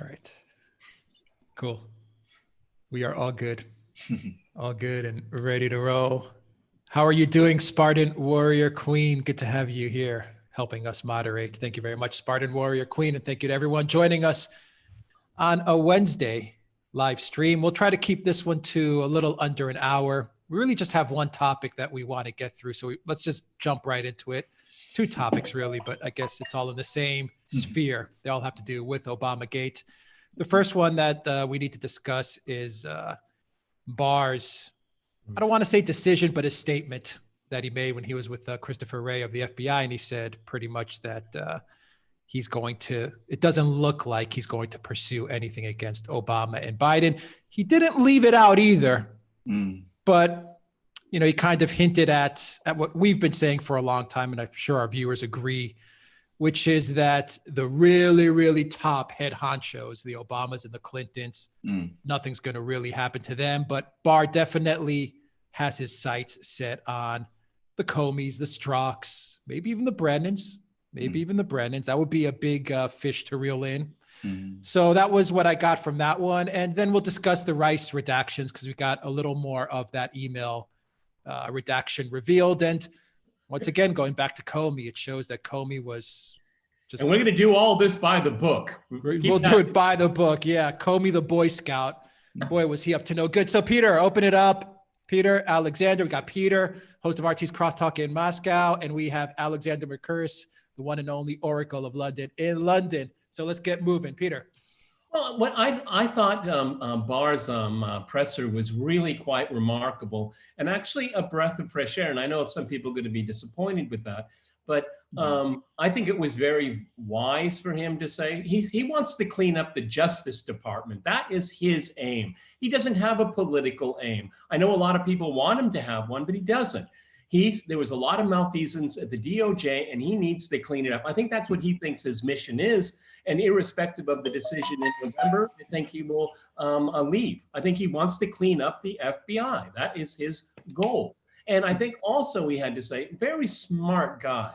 All right. Cool. We are all good. All good and ready to roll. How are you doing, Spartan Warrior Queen? Good to have you here helping us moderate. Thank you very much, Spartan Warrior Queen. And thank you to everyone joining us on a Wednesday live stream. We'll try to keep this one to a little under an hour. We really just have one topic that we want to get through. So let's just jump right into it. Two topics really, but I guess it's all in the same sphere. They all have to do with Obamagate. The first one that we need to discuss is Barr's, I don't want to say decision, but his statement that he made when he was with Christopher Wray of the FBI. And he said pretty much that he's going to, it doesn't look like he's going to pursue anything against Obama and Biden. He didn't leave it out either, but you know, he kind of hinted at what we've been saying for a long time, and I'm sure our viewers agree, which is that the really, really top head honchos, the Obamas and the Clintons, nothing's going to really happen to them. But Barr definitely has his sights set on the Comeys, the Strzoks, maybe even the Brennans, That would be a big fish to reel in. So that was what I got from that one. And then we'll discuss the Rice redactions because we got a little more of that email redaction revealed. And once again, going back to Comey, it shows that Comey was just... And we're going to do all this by the book. We'll do it by the book. Yeah, Comey the Boy Scout. Boy, was he up to no good. So Peter, open it up. Peter Alexander, we got Peter, host of RT's Crosstalk in Moscow. And we have Alexander Mercouris, the one and only Oracle of London in London. So let's get moving. Peter. Well, what I thought Barr's presser was really quite remarkable and actually a breath of fresh air. And I know some people are going to be disappointed with that, but I think it was very wise for him to say he wants to clean up the Justice Department. That is his aim. He doesn't have a political aim. I know a lot of people want him to have one, but he doesn't. There was a lot of malfeasance at the DOJ, and he needs to clean it up. I think that's what he thinks his mission is. And irrespective of the decision in November, I think he will leave. I think he wants to clean up the FBI. That is his goal. And I think also we had to say, very smart guy.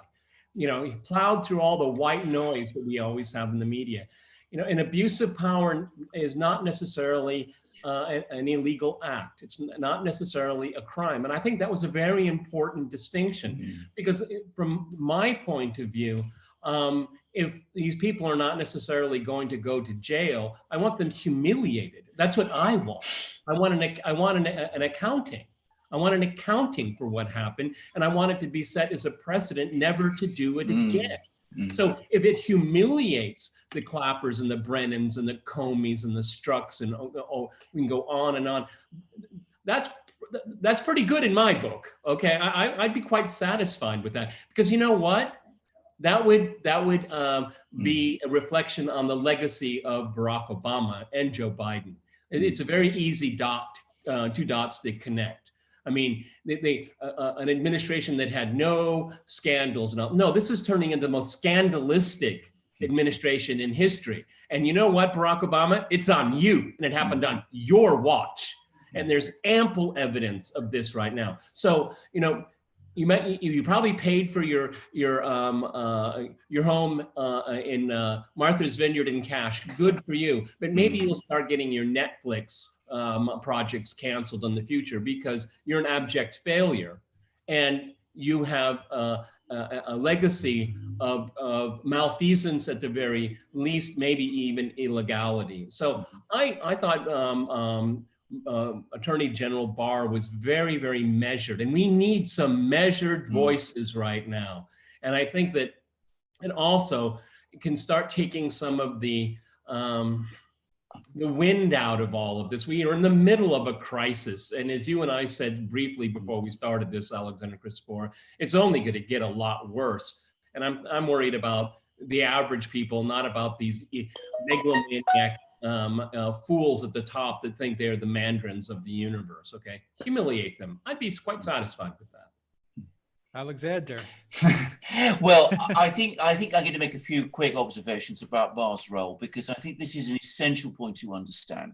You know, he plowed through all the white noise that we always have in the media. You know, an abuse of power is not necessarily an illegal act. It's not necessarily a crime. And I think that was a very important distinction because from my point of view, if these people are not necessarily going to go to jail, I want them humiliated. That's what I want. I want an accounting. I want an accounting for what happened, and I want it to be set as a precedent never to do it again. So if it humiliates the Clappers and the Brennans and the Comeys and the Strzoks and we can go on and on, that's pretty good in my book. Okay, I'd be quite satisfied with that because you know what? That would be a reflection on the legacy of Barack Obama and Joe Biden. It's a very easy two dots to connect. I mean, an administration that had no scandals. No, this is turning into the most scandalistic administration in history. And you know what, Barack Obama? It's on you, and it happened on your watch. And there's ample evidence of this right now. So, you know, you probably paid for your home in Martha's Vineyard in cash. Good for you. But maybe you'll start getting your Netflix projects canceled in the future because you're an abject failure, and you have a legacy of malfeasance at the very least, maybe even illegality. So I thought. Attorney General Barr was very, very measured, and we need some measured voices right now. And I think that it also can start taking some of the wind out of all of this. We are in the middle of a crisis, and as you and I said briefly before we started this, Alexander Christopher, it's only going to get a lot worse. And I'm worried about the average people, not about these megalomaniac fools at the top that think they're the mandarins of the universe. Okay, humiliate them. I'd be quite satisfied with that. Alexander. Well, I think I'm going to make a few quick observations about Barr's role, because I think this is an essential point to understand.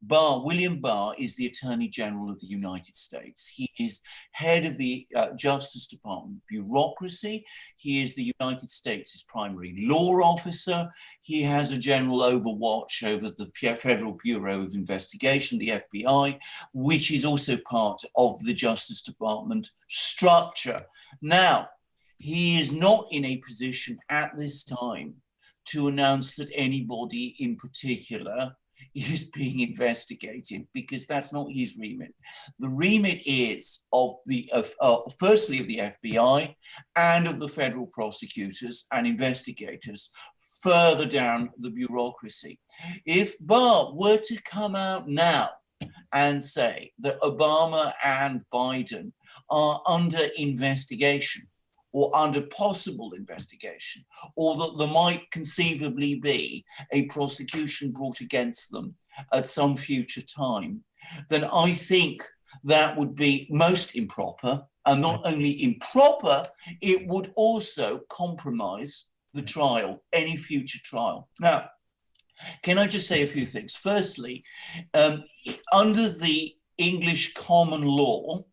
William Barr is the Attorney General of the United States. He is head of the Justice Department bureaucracy. He is the United States' primary law officer. He has a general overwatch over the Federal Bureau of Investigation, the FBI, which is also part of the Justice Department structure. Now, he is not in a position at this time to announce that anybody in particular is being investigated, because that's not his remit. The remit is firstly of the FBI and of the federal prosecutors and investigators further down the bureaucracy. If Barr were to come out now and say that Obama and Biden are under investigation or under possible investigation, or that there might conceivably be a prosecution brought against them at some future time, then I think that would be most improper. And not only improper, it would also compromise the trial, any future trial. Now, can I just say a few things? Firstly, under the English common law,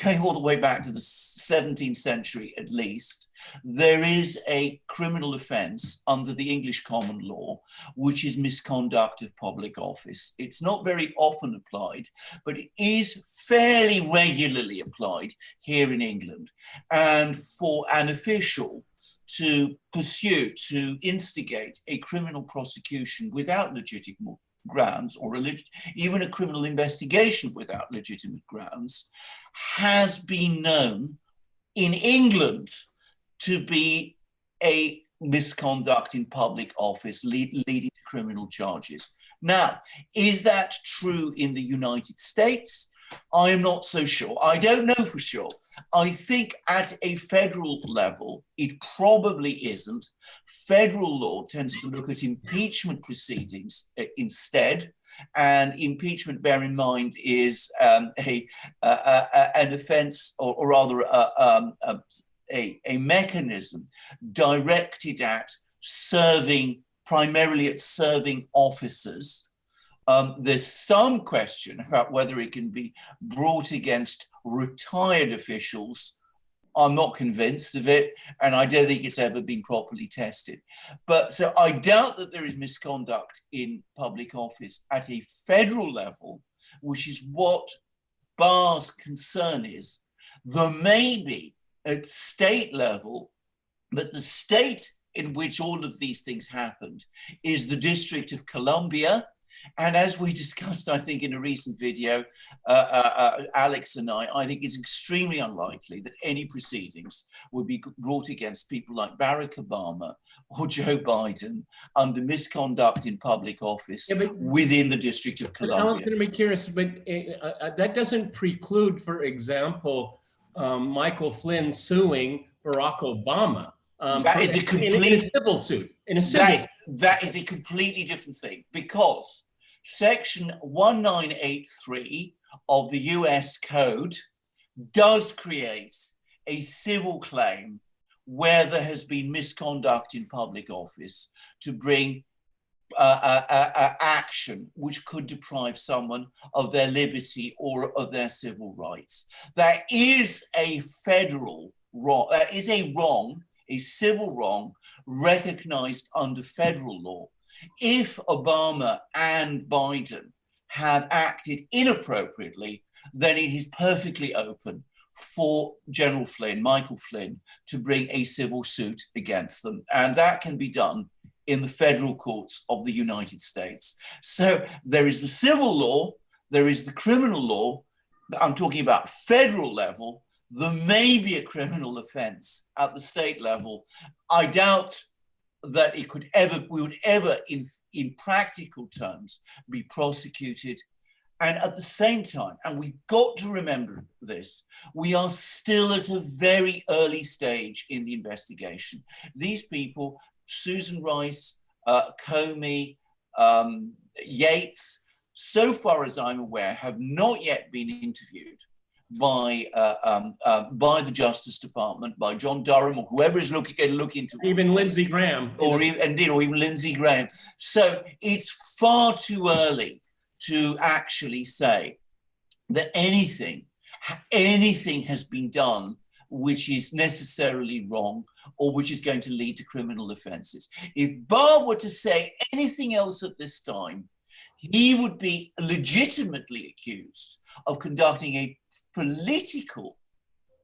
going all the way back to the 17th century at least, there is a criminal offence under the English common law, which is misconduct of public office. It's not very often applied, but it is fairly regularly applied here in England. And for an official to pursue, to instigate a criminal prosecution without legitimate grounds, or even a criminal investigation without legitimate grounds, has been known in England to be a misconduct in public office leading to criminal charges. Now, is that true in the United States? I am not so sure. I don't know for sure. I think at a federal level, it probably isn't. Federal law tends to look at impeachment proceedings instead. And impeachment, bear in mind, is an offense, or rather a mechanism directed at primarily at serving officers. There's some question about whether it can be brought against retired officials. I'm not convinced of it, and I don't think it's ever been properly tested. But so I doubt that there is misconduct in public office at a federal level, which is what Barr's concern is. There may be at state level, but the state in which all of these things happened is the District of Columbia. And as we discussed, I think, in a recent video, Alex and I think it's extremely unlikely that any proceedings would be brought against people like Barack Obama or Joe Biden under misconduct in public office within the District of Columbia. I'm going to be curious, but that doesn't preclude, for example, Michael Flynn suing Barack Obama. That is a complete in a civil suit. That is a completely different thing, because Section 1983 of the US Code does create a civil claim where there has been misconduct in public office to bring action which could deprive someone of their liberty or of their civil rights. That is a federal wrong. That is a wrong, a civil wrong recognized under federal law. If Obama and Biden have acted inappropriately, then it is perfectly open for General Flynn, Michael Flynn, to bring a civil suit against them. And that can be done in the federal courts of the United States. So there is the civil law, there is the criminal law. I'm talking about federal level. There may be a criminal offense at the state level. I doubt that we would ever, in practical terms, be prosecuted. And at the same time, and we've got to remember this, we are still at a very early stage in the investigation. These people, Susan Rice, Comey, Yates, so far as I'm aware, have not yet been interviewed. by the Justice Department, by John Durham or whoever is going to look into it. Even Lindsey Graham. Or even Lindsey Graham. So it's far too early to actually say that anything has been done which is necessarily wrong or which is going to lead to criminal offences. If Barr were to say anything else at this time, he would be legitimately accused of conducting a political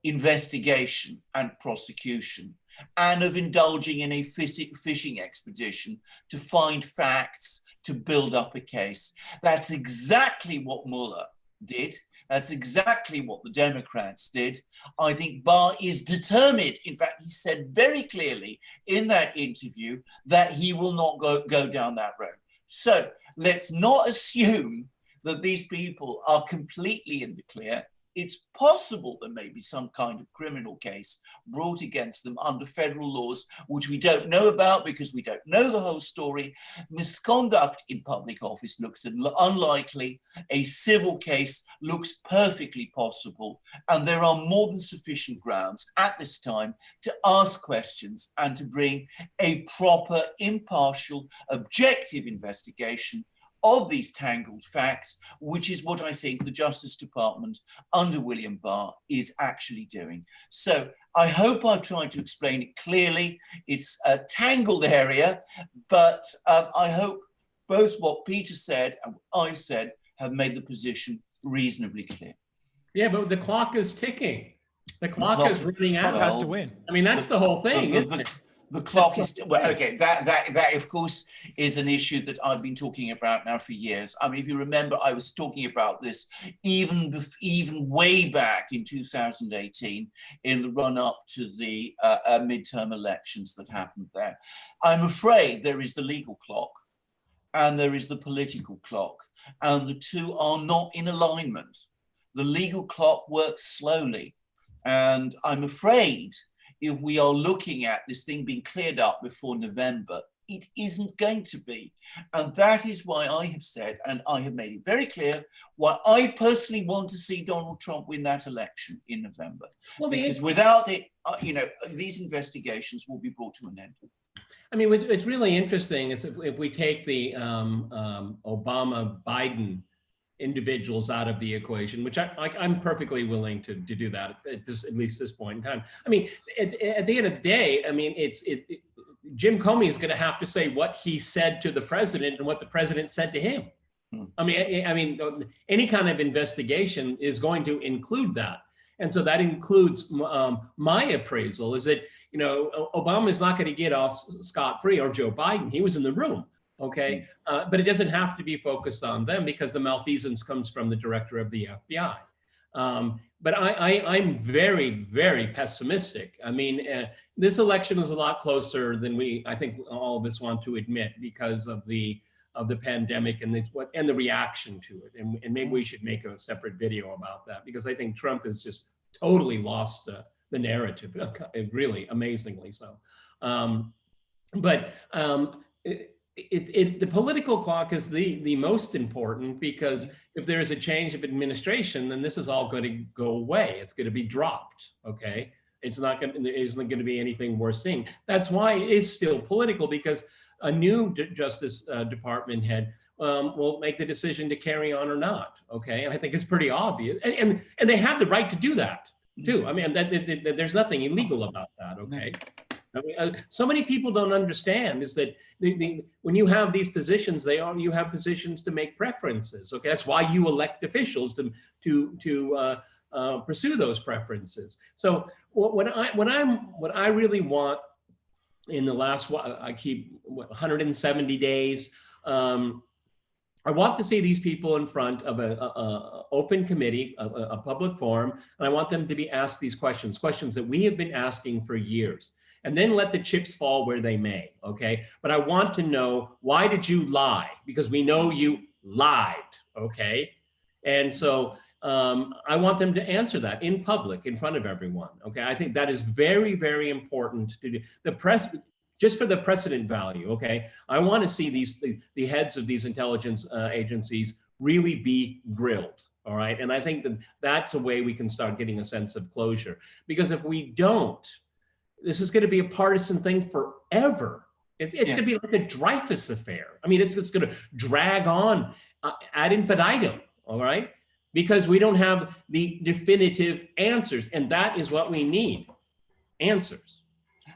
investigation and prosecution and of indulging in a fishing expedition to find facts, to build up a case. That's exactly what Mueller did. That's exactly what the Democrats did. I think Barr is determined. In fact, he said very clearly in that interview that he will not go down that road. So let's not assume that these people are completely in the clear. It's possible there may be some kind of criminal case brought against them under federal laws, which we don't know about because we don't know the whole story. Misconduct in public office looks unlikely. A civil case looks perfectly possible. And there are more than sufficient grounds at this time to ask questions and to bring a proper, impartial, objective investigation of these tangled facts, which is what I think the Justice Department under William Barr is actually doing. So I hope I've tried to explain it clearly. It's a tangled area, but I hope both what Peter said and what I've said have made the position reasonably clear. Yeah, but the clock is ticking. The clock is running out. Trump has to win. I mean, that's the whole thing, isn't it? The clock is, well, okay, that of course is an issue that I've been talking about now for years. I mean, if you remember, I was talking about this even way back in 2018 in the run up to the midterm elections that happened there. I'm afraid there is the legal clock and there is the political clock, and the two are not in alignment. The legal clock works slowly, and I'm afraid if we are looking at this thing being cleared up before November, it isn't going to be. And that is why I have said, and I have made it very clear, why I personally want to see Donald Trump win that election in November. Well, because without it, these investigations will be brought to an end. I mean, what's really interesting is if we take the Obama-Biden individuals out of the equation, which I'm perfectly willing to do that at least this point in time. I mean, at the end of the day, I mean, Jim Comey is going to have to say what he said to the president and what the president said to him. I mean, any kind of investigation is going to include that. And so that includes my appraisal is that, Obama is not going to get off scot-free, or Joe Biden. He was in the room. Okay, but it doesn't have to be focused on them because the malfeasance comes from the director of the FBI. But I'm very, very pessimistic. I mean, this election is a lot closer than I think all of us want to admit because of the pandemic and the reaction to it. And maybe we should make a separate video about that because I think Trump has just totally lost the narrative, really amazingly so. The political clock is the most important because if there is a change of administration, then this is all going to go away. It's going to be dropped. Okay, there isn't going to be anything worth seeing. That's why it is still political because a new Justice Department head will make the decision to carry on or not. Okay, and I think it's pretty obvious, and they have the right to do that too. I mean, there's nothing illegal about that. Okay. I mean, so many people don't understand is that when you have these positions, you have positions to make preferences. Okay, that's why you elect officials to pursue those preferences. So what I really want in the last 170 days, I want to see these people in front of a open committee, a public forum, and I want them to be asked these questions that we have been asking for years. And then let the chips fall where they may, okay? But I want to know, why did you lie? Because we know you lied, okay? And so I want them to answer that in public, in front of everyone, okay? I think that is very, very important to do. The press, just for the precedent value, okay? I want to see the heads of these intelligence agencies really be grilled, All right. And I think that that's a way we can start getting a sense of closure. Because if we don't, this is going to be a partisan thing forever. It's going to be like a Dreyfus affair. I mean, it's going to drag on ad infinitum. All right. Because we don't have the definitive answers. And that is what we need. Answers.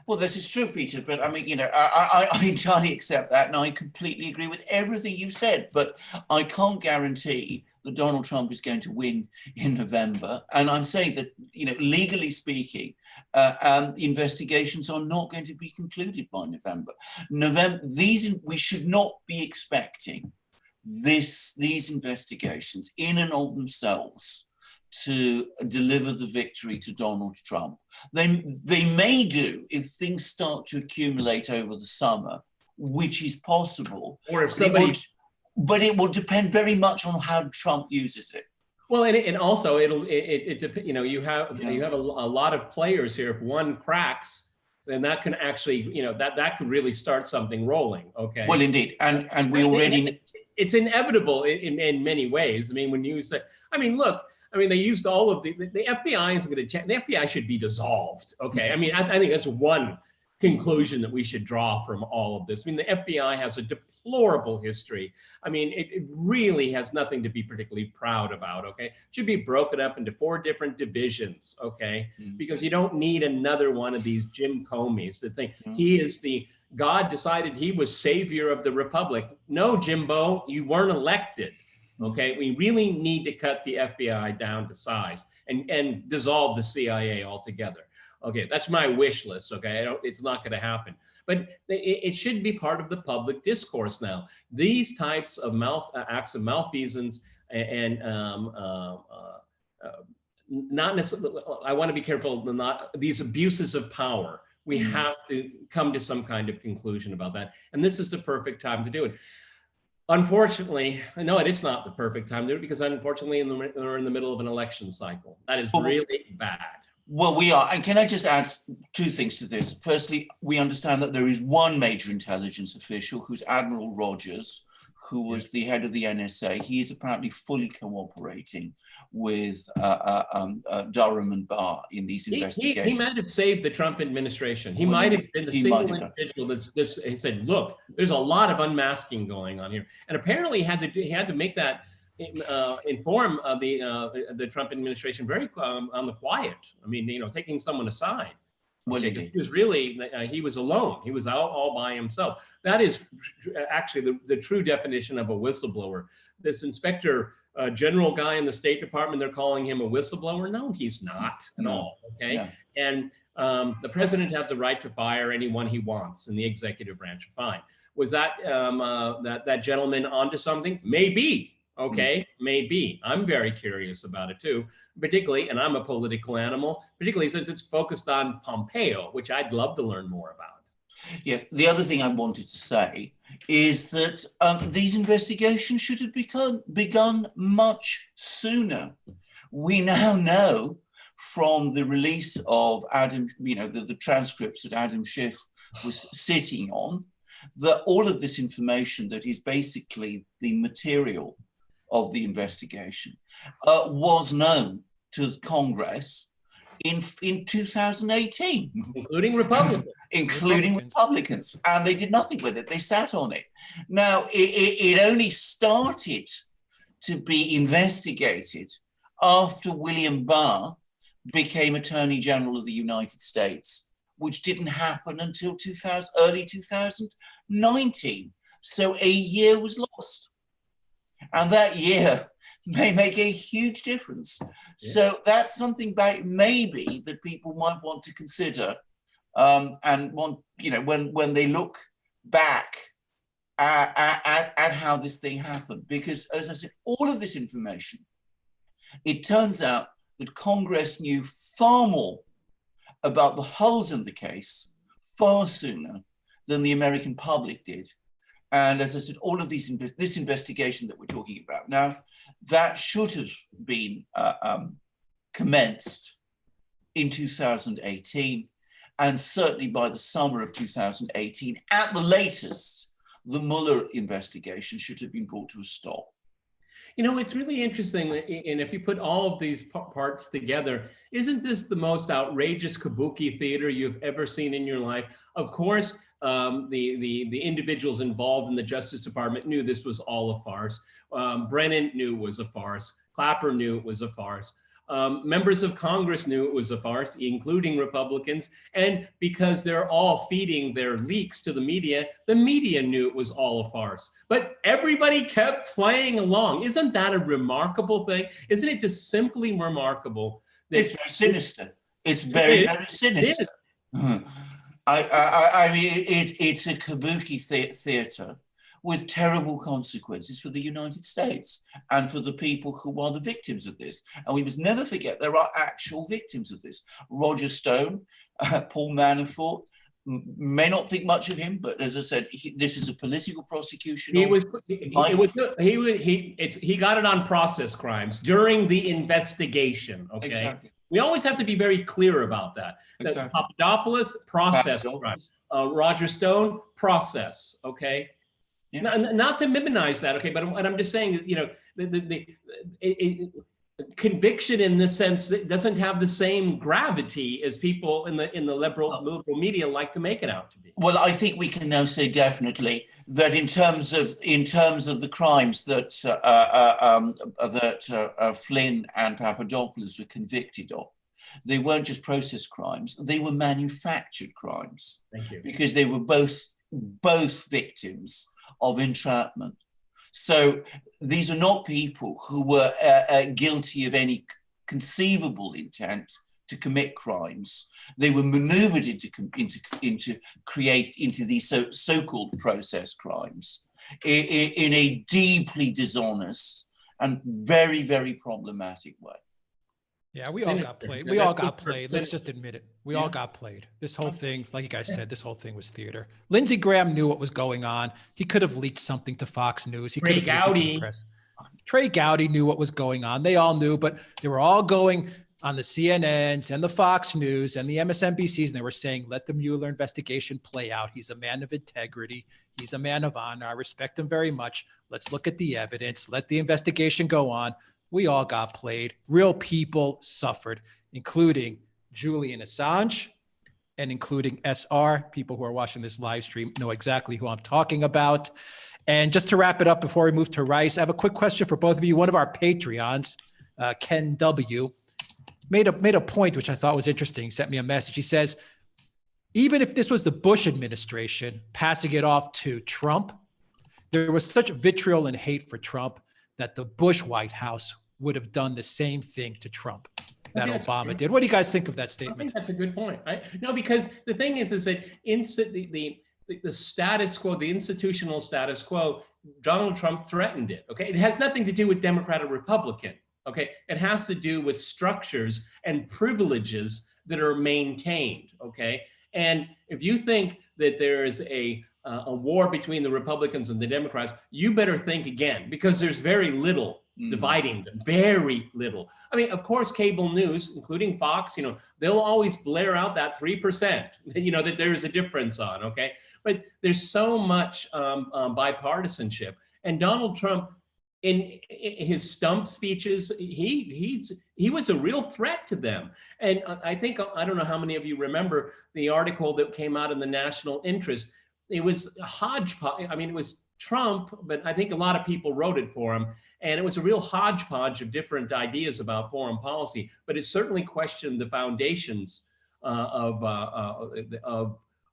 Well, this is true, Peter, but I mean, you know, I entirely accept that, and I completely agree with everything you said, but I can't guarantee that Donald Trump is going to win in November. And I'm saying that, you know, legally speaking, investigations are not going to be concluded by November. We should not be expecting these investigations in and of themselves to deliver the victory to Donald Trump. They may do if things start to accumulate over the summer, which is possible. Or if somebody, but it will depend very much on how Trump uses it. Well, and also it depends. You know, you have a lot of players here. If one cracks, then that can actually, you know, that could really start something rolling. Okay. Well, indeed, and we already. It's inevitable in many ways. I mean, when you say, I mean, look. I mean, they used all of the FBI is going to check. The FBI should be dissolved. Okay. I mean, I think that's one conclusion that we should draw from all of this. I mean, the FBI has a deplorable history. I mean, it really has nothing to be particularly proud about. Okay. It should be broken up into 4 different divisions. Okay. Because you don't need another one of these Jim Comeys that think he is God decided he was savior of the republic. No, Jimbo, you weren't elected. Okay, we really need to cut the FBI down to size and dissolve the CIA altogether. Okay, that's my wish list. Okay, it's not going to happen, but it should be part of the public discourse now. These types of acts of malfeasance and not necessarily. I want to be careful. Not these abuses of power. We have to come to some kind of conclusion about that, and this is the perfect time to do it. Unfortunately, no, it is not the perfect time to do it because unfortunately we're in the middle of an election cycle. That is really bad. Well, we are. And can I just add 2 things to this? Firstly, we understand that there is one major intelligence official who's Admiral Rogers, who was the head of the NSA. He is apparently fully cooperating with Duran and Barr in these investigations. He might have saved the Trump administration. He might have been the single individual that's he said, look, there's a lot of unmasking going on here. And apparently he had to make that inform the Trump administration very on the quiet. I mean, you know, taking someone aside. Well, he was really, he was alone. He was out all by himself. That is actually the true definition of a whistleblower. This Inspector General guy in the State Department, they're calling him a whistleblower. No, he's not at all. Okay. Yeah. And the president has the right to fire anyone he wants in the executive branch. Fine. Was that that gentleman onto something? Maybe. Okay, maybe. I'm very curious about it too, particularly, and I'm a political animal, particularly since it's focused on Pompeo, which I'd love to learn more about. Yeah, the other thing I wanted to say is that these investigations should have begun much sooner. We now know from the release of Adam, you know, the transcripts that Adam Schiff was sitting on, that all of this information that is basically the material of the investigation was known to Congress in 2018. Including Republicans. Including Republicans. And they did nothing with it. They sat on it. Now, it only started to be investigated after William Barr became Attorney General of the United States, which didn't happen until early 2019. So a year was lost. And that year may make a huge difference. Yeah. So that's something maybe that people might want to consider and want, you know, when they look back at how this thing happened. Because as I said, all of this information, it turns out that Congress knew far more about the holes in the case far sooner than the American public did. And as I said, all of this investigation that we're talking about now, that should have been commenced in 2018, and certainly by the summer of 2018, at the latest, the Mueller investigation should have been brought to a stop. You know, it's really interesting, and if you put all of these parts together, isn't this the most outrageous kabuki theater you've ever seen in your life? Of course, the individuals involved in the Justice Department knew this was all a farce. Brennan knew it was a farce. Clapper knew it was a farce. Members of Congress knew it was a farce, including Republicans. And because they're all feeding their leaks to the media knew it was all a farce. But everybody kept playing along. Isn't that a remarkable thing? Isn't it just simply remarkable? It's very sinister. It's very, very sinister. I mean, it's a kabuki theater with terrible consequences for the United States and for the people who are the victims of this. And we must never forget there are actual victims of this. Roger Stone, Paul Manafort, may not think much of him, but as I said, this is a political prosecution. He got it on process crimes during the investigation. Okay, exactly. We always have to be very clear about that. Exactly. Papadopoulos, process crimes. Roger Stone, process. Okay. Yeah. Not to minimize that, okay, but what I'm just saying, you know, the conviction in this sense that doesn't have the same gravity as people in the liberal media like to make it out to be. Well, I think we can now say definitely that in terms of the crimes that Flynn and Papadopoulos were convicted of, they weren't just process crimes; they were manufactured crimes. Thank you. Because they were both victims of entrapment. So these are not people who were guilty of any conceivable intent to commit crimes. They were maneuvered into these so-called process crimes in a deeply dishonest and very, very problematic way. Yeah, we all got played. We all got played. Let's just admit it. We all got played. This whole thing, like you guys said, this whole thing was theater. Lindsey Graham knew what was going on. He could have leaked something to Fox News. He could have leaked it to the press. Trey Gowdy knew what was going on. They all knew, but they were all going on the CNNs and the Fox News and the MSNBCs, and they were saying, let the Mueller investigation play out. He's a man of integrity. He's a man of honor. I respect him very much. Let's look at the evidence. Let the investigation go on. We all got played. Real people suffered, including Julian Assange and including SR. People who are watching this live stream know exactly who I'm talking about. And just to wrap it up before we move to Rice, I have a quick question for both of you. One of our Patreons, Ken W., made a point which I thought was interesting. He sent me a message. He says, even if this was the Bush administration passing it off to Trump, there was such vitriol and hate for Trump that the Bush White House would have done the same thing to Trump that Obama did. What do you guys think of that statement? I think that's a good point. No, because the thing is that the status quo, the institutional status quo, Donald Trump threatened it. Okay, it has nothing to do with Democrat or Republican. Okay, it has to do with structures and privileges that are maintained. Okay, and if you think that there is a war between the Republicans and the Democrats, you better think again, because there's very little dividing them, very little. I mean, of course, cable news, including Fox, they'll always blare out that 3%, that there's a difference on, okay? But there's so much bipartisanship. And Donald Trump, in his stump speeches, he was a real threat to them. And I think, I don't know how many of you remember the article that came out in the National Interest. It was a hodgepodge. I mean, it was Trump, but I think a lot of people wrote it for him. And it was a real hodgepodge of different ideas about foreign policy, but it certainly questioned the foundations of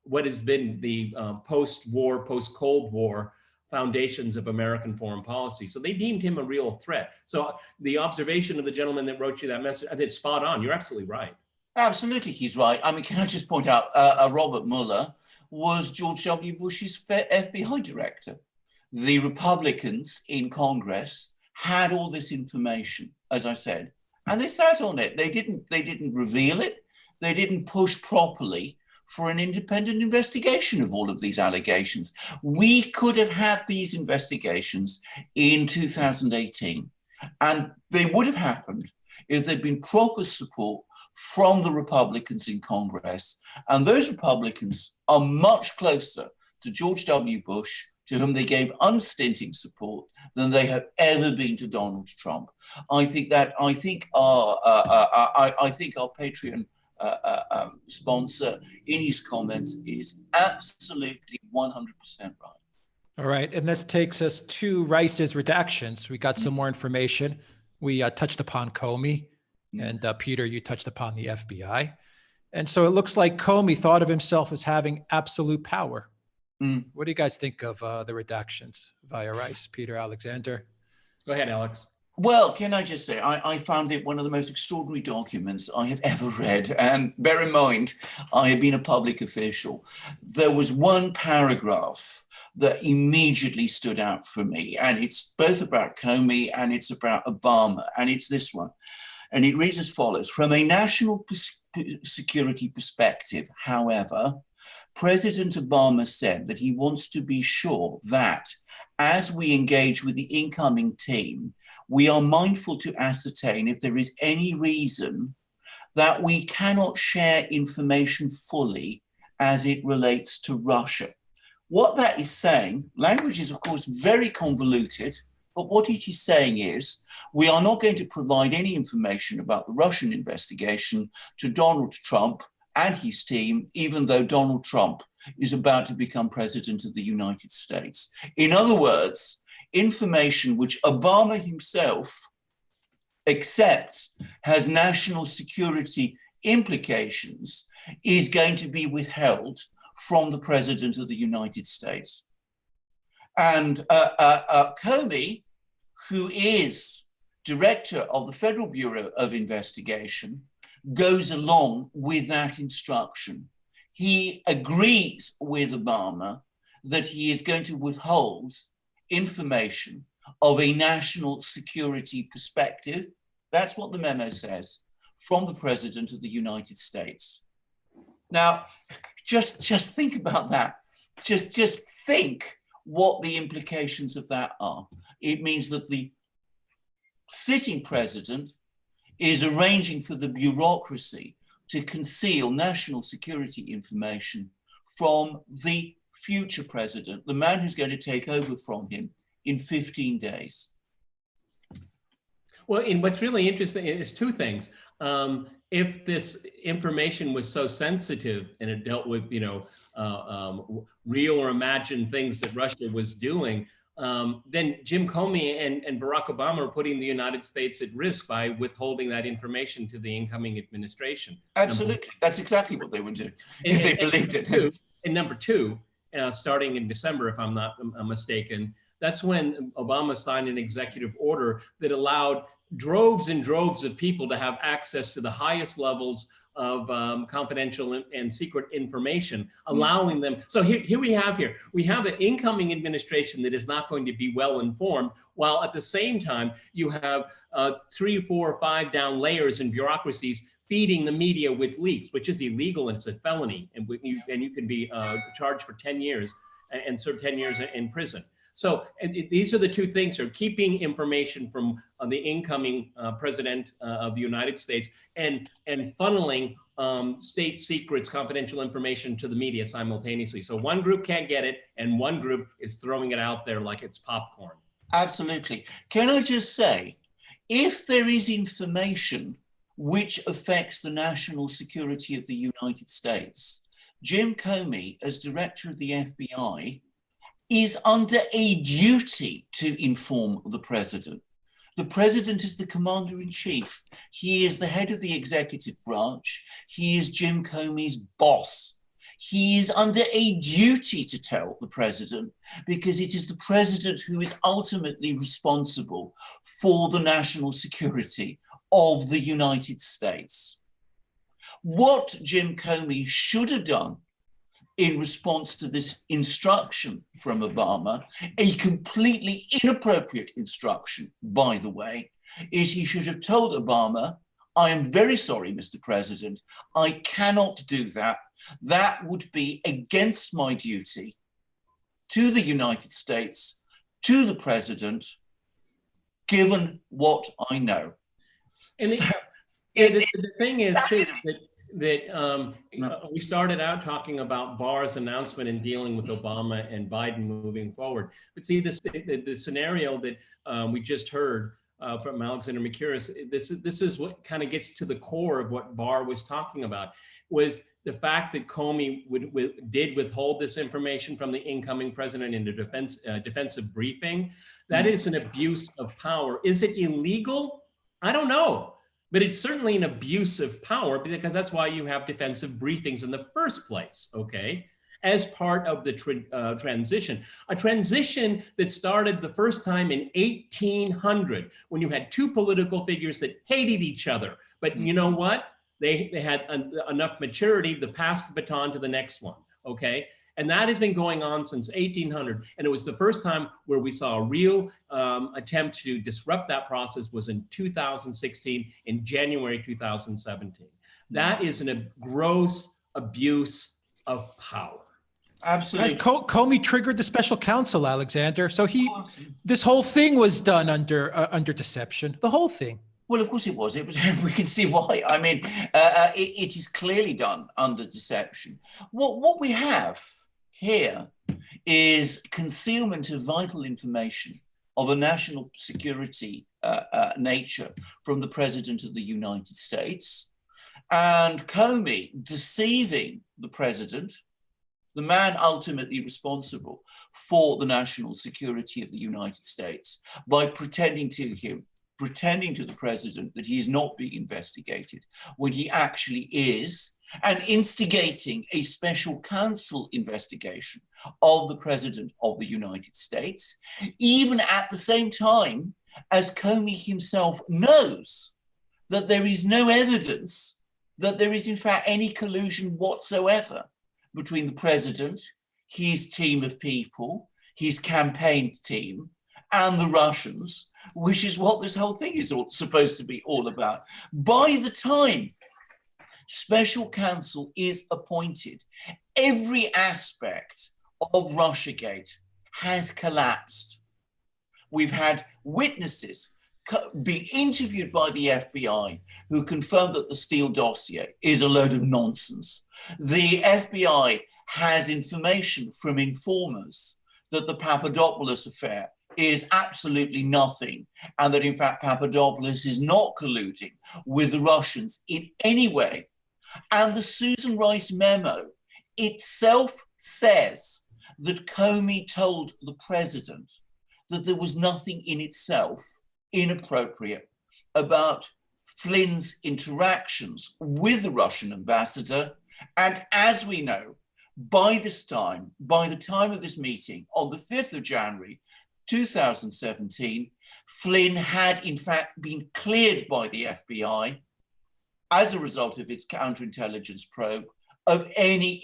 what has been the post-war, post-Cold War foundations of American foreign policy. So they deemed him a real threat. So the observation of the gentleman that wrote you that message, I think it's spot on. You're absolutely right. Absolutely, he's right. I mean, can I just point out, Robert Mueller was George W. Bush's FBI director. The Republicans in Congress had all this information, as I said, and they sat on it. They didn't reveal it. They didn't push properly for an independent investigation of all of these allegations. We could have had these investigations in 2018, and they would have happened if there'd been proper support from the Republicans in Congress. And those Republicans are much closer to George W. Bush, to whom they gave unstinting support than they have ever been to Donald Trump. I think our Patreon sponsor in his comments is absolutely 100% right. All right, and this takes us to Rice's redactions. We got some more information. We touched upon Comey, and Peter, you touched upon the FBI. And so it looks like Comey thought of himself as having absolute power. What do you guys think of the redactions via Rice? Peter, Alexander? Go ahead, Alex. Well, can I just say, I found it one of the most extraordinary documents I have ever read. And bear in mind, I have been a public official. There was one paragraph that immediately stood out for me, and it's both about Comey and it's about Obama, and it's this one. And it reads as follows: from a national security perspective, however, President Obama said that he wants to be sure that as we engage with the incoming team, we are mindful to ascertain if there is any reason that we cannot share information fully as it relates to Russia. What that is saying, language is of course very convoluted, but what it is saying is we are not going to provide any information about the Russian investigation to Donald Trump and his team, even though Donald Trump is about to become president of the United States. In other words, information which Obama himself accepts has national security implications is going to be withheld from the president of the United States. And Comey, who is director of the Federal Bureau of Investigation, goes along with that instruction. He agrees with Obama that he is going to withhold information of a national security perspective. That's what the memo says, from the president of the United States. Now, just think about that. Just think what the implications of that are. It means that the sitting president is arranging for the bureaucracy to conceal national security information from the future president, the man who's going to take over from him in 15 days. Well, and what's really interesting is two things. If this information was so sensitive and it dealt with, real or imagined things that Russia was doing, then Jim Comey and Barack Obama are putting the United States at risk by withholding that information to the incoming administration. Absolutely. That's exactly what they would do if they believed it. And number two, starting in December, if I'm not mistaken, that's when Obama signed an executive order that allowed droves and droves of people to have access to the highest levels of confidential and secret information, allowing them. So here we have an incoming administration that is not going to be well informed, while at the same time you have 3, 4, 5 down layers and bureaucracies feeding the media with leaks, which is illegal and it's a felony, and you can be charged for 10 years and serve 10 years in prison. So these are the two things: are keeping information from the incoming president of the United States and funneling state secrets, confidential information to the media simultaneously. So one group can't get it, and one group is throwing it out there like it's popcorn. Absolutely. Can I just say, if there is information which affects the national security of the United States, Jim Comey, as director of the FBI, is under a duty to inform the president. The president is the commander-in-chief. He is the head of the executive branch. He is Jim Comey's boss. He is under a duty to tell the president, because it is the president who is ultimately responsible for the national security of the United States. What Jim Comey should have done in response to this instruction from Obama, a completely inappropriate instruction, by the way, is he should have told Obama, I am very sorry, Mr. President, I cannot do that. That would be against my duty to the United States, to the president, given what I know. And the thing is, too, that we started out talking about Barr's announcement in dealing with Obama and Biden moving forward. But see, the scenario that we just heard from Alexander McCurris, this is what kind of gets to the core of what Barr was talking about, was the fact that Comey did withhold this information from the incoming president in the defensive briefing. That is an abuse of power. Is it illegal? I don't know. But it's certainly an abuse of power, because that's why you have defensive briefings in the first place, okay? As part of the transition. A transition that started the first time in 1800, when you had two political figures that hated each other. But you know what? They had enough maturity to pass the baton to the next one, okay? And that has been going on since 1800. And it was the first time where we saw a real attempt to disrupt that process was in 2016, in January 2017. That is a gross abuse of power. Absolutely. Comey triggered the special counsel, Alexander. So this whole thing was done under deception, the whole thing. Well, of course it was. We can see why. I mean, it is clearly done under deception. What we have here is concealment of vital information of a national security nature from the President of the United States, and Comey deceiving the President, the man ultimately responsible for the national security of the United States, by pretending to the President that he is not being investigated when he actually is, and instigating a special counsel investigation of the President of the United States, even at the same time as Comey himself knows that there is no evidence that there is in fact any collusion whatsoever between the President, his team of people, his campaign team, and the Russians, which is what this whole thing is supposed to be all about. By the time special counsel is appointed, every aspect of Russiagate has collapsed. We've had witnesses being interviewed by the FBI who confirmed that the Steele dossier is a load of nonsense. The FBI has information from informers that the Papadopoulos affair is absolutely nothing, and that in fact Papadopoulos is not colluding with the Russians in any way. And the Susan Rice memo itself says that Comey told the President that there was nothing in itself inappropriate about Flynn's interactions with the Russian ambassador. And as we know, by the time of this meeting on the 5th of January, 2017, Flynn had in fact been cleared by the FBI as a result of its counterintelligence probe of any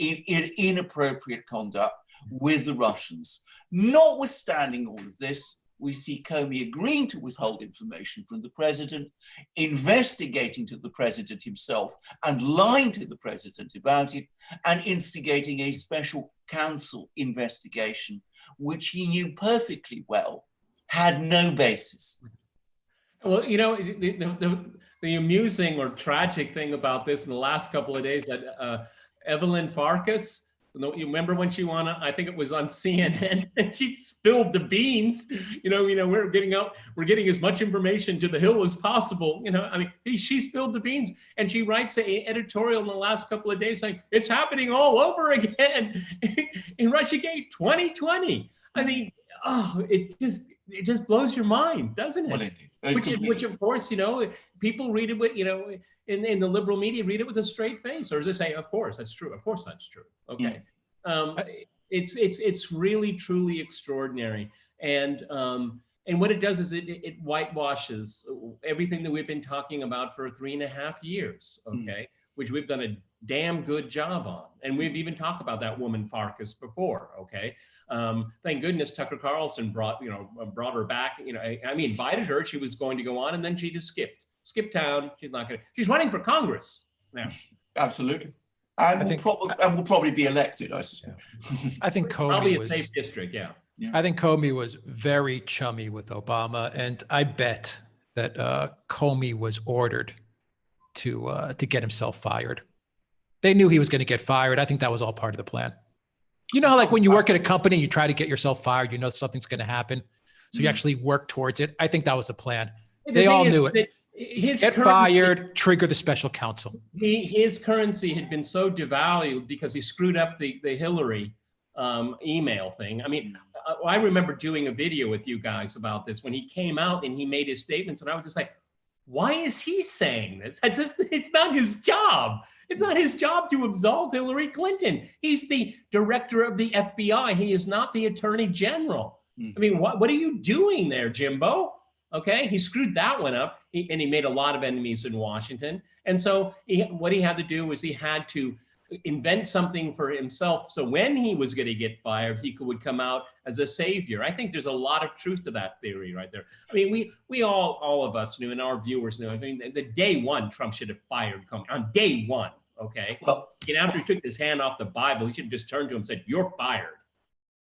inappropriate conduct with the Russians. Notwithstanding all of this, we see Comey agreeing to withhold information from the President, investigating to the President himself and lying to the President about it, and instigating a special counsel investigation, which he knew perfectly well had no basis. Well, you know, the amusing or tragic thing about this in the last couple of days, that Evelyn Farkas, you remember when she won, I think it was on CNN, and she spilled the beans. You know, we're getting as much information to the Hill as possible. You know, I mean, she spilled the beans, and she writes an editorial in the last couple of days saying it's happening all over again in Russiagate 2020. I mean, it just blows your mind, doesn't it? Well, which of course, you know, people read it with, you know, in the liberal media, read it with a straight face, or does it say, of course that's true, of course that's true. Okay. Yeah. It's really truly extraordinary, and what it does is it whitewashes everything that we've been talking about for 3.5 years. Okay. Which we've done a damn good job on. And we've even talked about that woman Farkas before, okay? Thank goodness Tucker Carlson brought her back. You know, I mean, invited her, she was going to go on, and then she just skipped town. She's running for Congress now. Absolutely. And will probably be elected, I suspect. I think Comey probably a safe district, yeah. I think Comey was very chummy with Obama, and I bet that Comey was ordered to get himself fired. They knew he was going to get fired. I think that was all part of the plan. You know how like when you work at a company, you try to get yourself fired, you know something's going to happen. So you actually work towards it. I think that was the plan. They all knew it. Get fired, trigger the special counsel. His currency had been so devalued because he screwed up the Hillary email thing. I mean, I remember doing a video with you guys about this when he came out and he made his statements, and I was just like, why is he saying this? It's not his job. It's not his job to absolve Hillary Clinton. He's the director of the FBI. He is not the attorney general. I mean, what are you doing there, Jimbo? Okay, he screwed that one up, and he made a lot of enemies in Washington. And so what he had to do was he had to invent something for himself. So when he was going to get fired, he would come out as a savior. I think there's a lot of truth to that theory right there. I mean, we all of us knew, and our viewers knew. I mean, the day one, Trump should have fired on day one. Okay, well, and after he took his hand off the Bible, he should have just turned to him and said, "You're fired."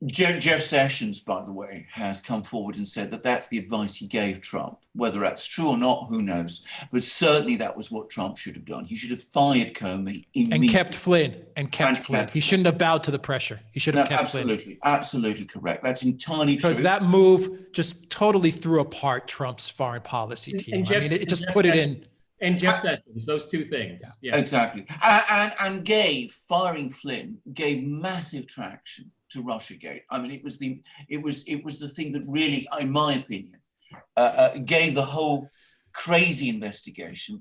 Jeff Sessions, by the way, has come forward and said that that's the advice he gave Trump. Whether that's true or not, who knows? But certainly that was what Trump should have done. He should have fired Comey immediately. And kept Flynn. He shouldn't have bowed to the pressure. He should have kept Flynn. Absolutely correct. That's entirely true. Because that move just totally threw apart Trump's foreign policy team. I mean, it just put it in. And Jeff Sessions, those two things. Yeah. Exactly. And firing Flynn gave massive traction to Russiagate. I mean, it was the thing that really, in my opinion, gave the whole crazy investigation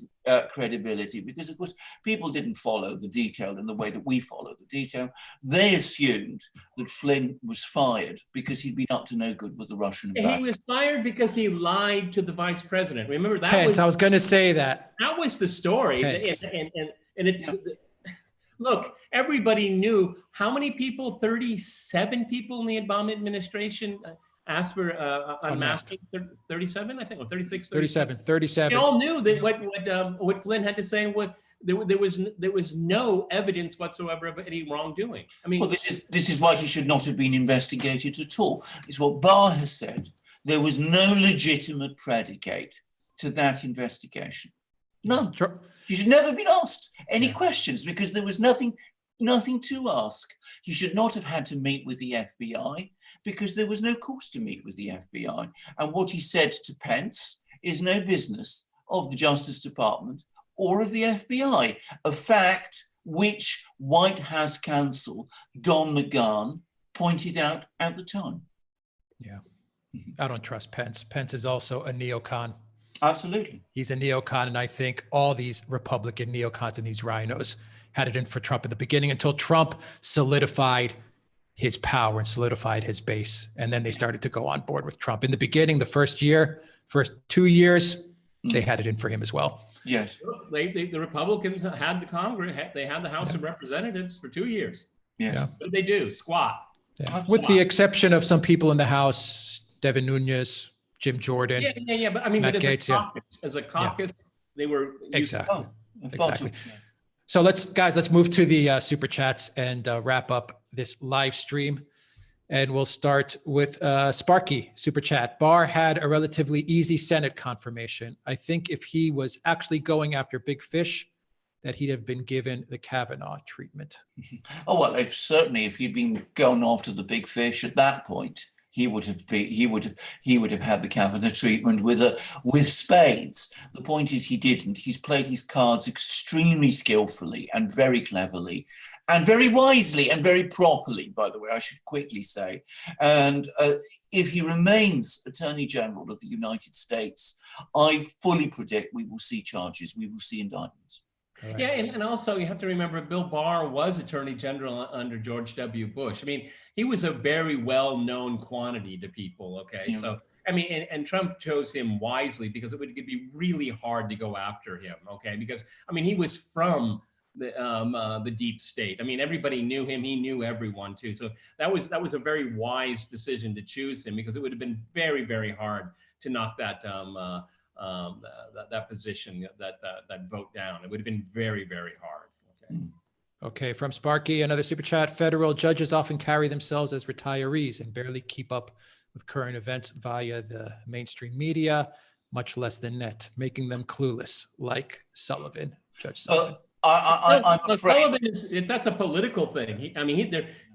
credibility, because of course people didn't follow the detail in the way that we follow the detail. They assumed that Flynn was fired because he'd been up to no good with the Russian ambassador. And he was fired because he lied to the vice president. Remember that? Pence, I was going to say that. That was the story. And it's look, everybody knew how many people, 37 people in the Obama administration asked for unmasking. 37, I think, or 36. 37. They all knew that what Flynn had to say there was no evidence whatsoever of any wrongdoing. I mean, well, this is why he should not have been investigated at all. It's what Barr has said. There was no legitimate predicate to that investigation. None. He should never have been asked any questions because there was nothing to ask. He should not have had to meet with the FBI because there was no cause to meet with the FBI. And what he said to Pence is no business of the Justice Department or of the FBI, a fact which White House counsel Don McGahn pointed out at the time. Yeah, I don't trust Pence. Pence is also a neocon. Absolutely. He's a neocon, and I think all these Republican neocons and these rhinos had it in for Trump in the beginning until Trump solidified his power and solidified his base. And then they started to go on board with Trump. In the beginning, the first 2 years, they had it in for him as well. Yes. The Republicans had the Congress, they had the House of Representatives for 2 years. Yes. Yeah. What did they do? Squat. Yeah. With the exception of some people in the House, Devin Nunes, Jim Jordan. Yeah. But I mean, Matt but Gaetz, as a caucus, they were exactly. Exactly. So let's move to the super chats and wrap up this live stream. And we'll start with Sparky super chat. Barr had a relatively easy Senate confirmation. I think if he was actually going after big fish, that he'd have been given the Kavanaugh treatment. Oh, well, if he'd been going after the big fish at that point, he would have had the Kavanaugh treatment with spades. The point is he didn't. He's played his cards extremely skillfully and very cleverly and very wisely and very properly, by the way, I should quickly say. And if he remains Attorney General of the United States, I fully predict we will see charges, we will see indictments. Right. Yeah, and also you have to remember Bill Barr was Attorney General under George W. Bush. I mean, he was a very well-known quantity to people, okay? Yeah. So, I mean, and Trump chose him wisely because it would be really hard to go after him, okay? Because, I mean, he was from the deep state. I mean, everybody knew him. He knew everyone too. So that was a very wise decision to choose him because it would have been very, very hard to knock that that position, that vote down. It would have been very, very hard. Okay. Okay, from Sparky, another super chat. Federal judges often carry themselves as retirees and barely keep up with current events via the mainstream media, much less the net, making them clueless, like Sullivan, Judge Sullivan. I'm Look, afraid. Sullivan that's a political thing.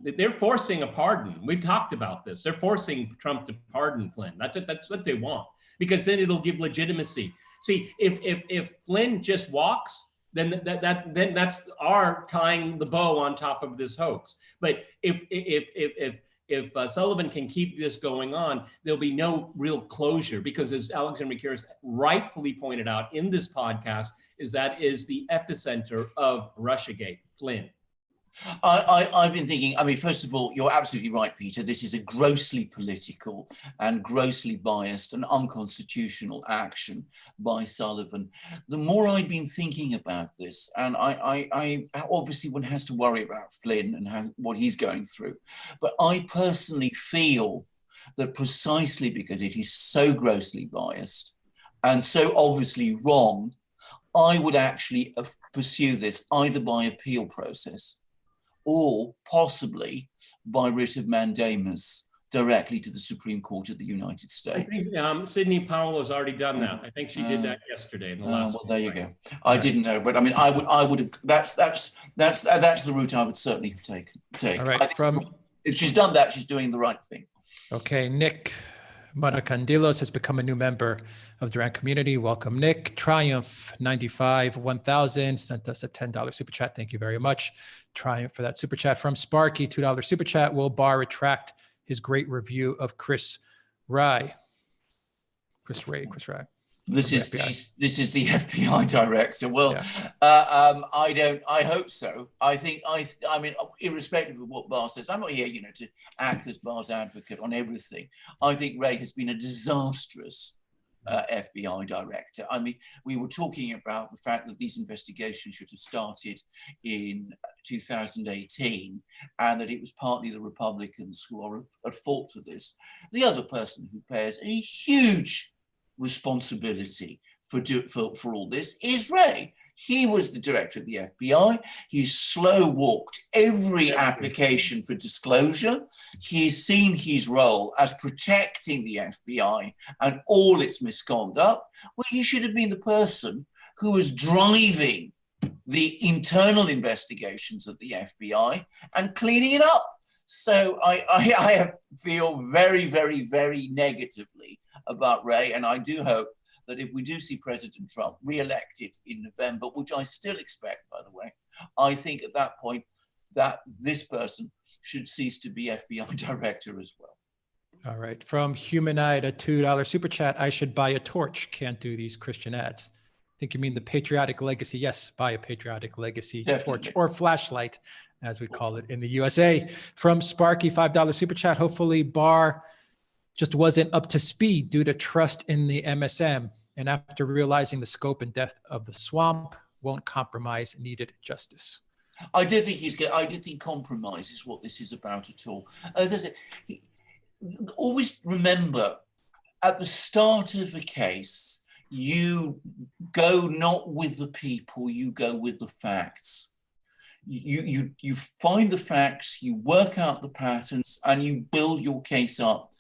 They're forcing a pardon. We've talked about this. They're forcing Trump to pardon Flynn. That's what they want, because then it'll give legitimacy. See, if Flynn just walks, then that's our tying the bow on top of this hoax. But if Sullivan can keep this going on, there'll be no real closure, because as Alexander McCarris rightfully pointed out in this podcast, that is the epicenter of Russiagate, Flynn. I've been thinking, first of all, you're absolutely right, Peter. This is a grossly political and grossly biased and unconstitutional action by Sullivan. The more I've been thinking about this, and I obviously one has to worry about Flynn and what he's going through, but I personally feel that precisely because it is so grossly biased and so obviously wrong, I would actually pursue this either by appeal process or possibly by writ of mandamus directly to the Supreme Court of the United States. I think Sidney Powell has already done that. I think she did that yesterday in the last. Well, there you go. I didn't know, but I would have. That's the route I would certainly take. All right. If she's done that, she's doing the right thing. Okay, Nick Maracandilos has become a new member of the Duran community. Welcome, Nick. Triumph 95 1000 sent us a $10 super chat. Thank you very much, Triumph, for that super chat. From Sparky, $2 super chat. Will Barr retract his great review of Chris Wray? Chris Wray. This is the FBI director. Well, yeah. I hope so. I mean, irrespective of what Barr says, I'm not here, to act as Barr's advocate on everything. I think Wray has been a disastrous FBI director. I mean, we were talking about the fact that these investigations should have started in 2018, and that it was partly the Republicans who are at fault for this. The other person who bears a huge responsibility for all this is Wray. He was the director of the FBI. He slow walked every application for disclosure. He's seen his role as protecting the FBI and all its misconduct. Well, he should have been the person who was driving the internal investigations of the FBI and cleaning it up. So I feel very, very, very negatively about Wray, and I do hope that if we do see President Trump re-elected in November, which I still expect, by the way, I think at that point that this person should cease to be FBI director as well. All right. From Humanite, a $2 super chat. I should buy a torch. Can't do these Christian ads. I think you mean the patriotic legacy. Yes, buy a patriotic legacy torch or flashlight, as we call it in the USA. From Sparky, $5 super chat. Hopefully Barr just wasn't up to speed due to trust in the MSM. And after realizing the scope and depth of the swamp, won't compromise needed justice. I did think compromise is what this is about at all. As I said, always remember, at the start of a case, you go not with the people, you go with the facts. You find the facts, you work out the patterns, and you build your case up.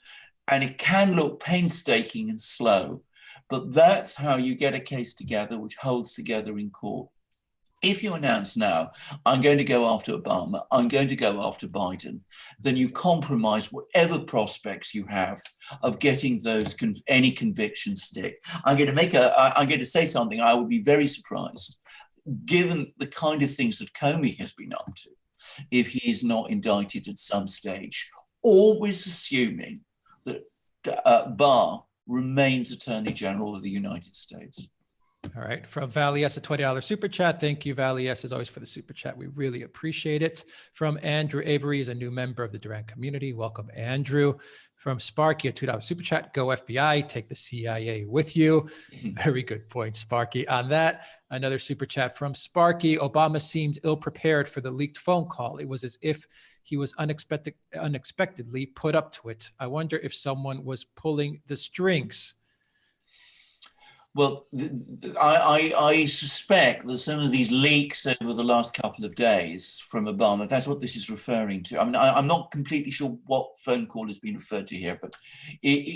And it can look painstaking and slow, but that's how you get a case together which holds together in court. If you announce now, I'm going to go after Obama, I'm going to go after Biden, then you compromise whatever prospects you have of getting those any conviction stick. I'm going to say something I would be very surprised, given the kind of things that Comey has been up to, if he is not indicted at some stage, always assuming that Barr remains Attorney General of the United States. All right. From Valley S, a $20 super chat. Thank you, Valley S, as always, for the super chat. We really appreciate it. From Andrew Avery, is a new member of the Duran community. Welcome, Andrew. From Sparky, a $2 super chat. Go FBI, take the CIA with you. Very good point, Sparky, on that. Another super chat from Sparky. Obama seemed ill-prepared for the leaked phone call. It was as if he was unexpectedly put up to it. I wonder if someone was pulling the strings. Well, I suspect that some of these leaks over the last couple of days from Obama, that's what this is referring to. I mean, I'm not completely sure what phone call has been referred to here, but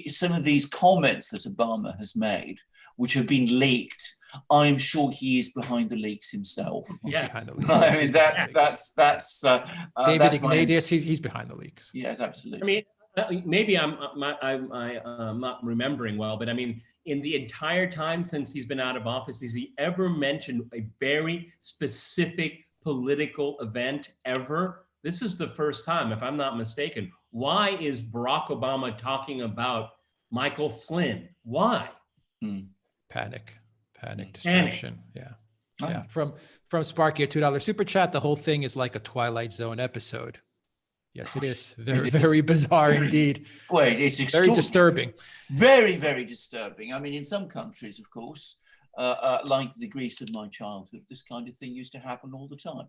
some of these comments that Obama has made, which have been leaked, I'm sure he is behind the leaks himself. He's behind the leaks. I mean, that's David that's Ignatius. He's behind the leaks. Yes, absolutely. I mean, maybe I'm not remembering well, but I mean, in the entire time since he's been out of office, has he ever mentioned a very specific political event ever? This is the first time, if I'm not mistaken. Why is Barack Obama talking about Michael Flynn? Why? Panic, distraction. Yeah. Oh. Yeah. From Sparky, a $2 super chat. The whole thing is like a Twilight Zone episode. Yes, it is. Very bizarre indeed. Well, it's very disturbing. Very, very disturbing. I mean, in some countries, of course, like the Greece of my childhood, this kind of thing used to happen all the time.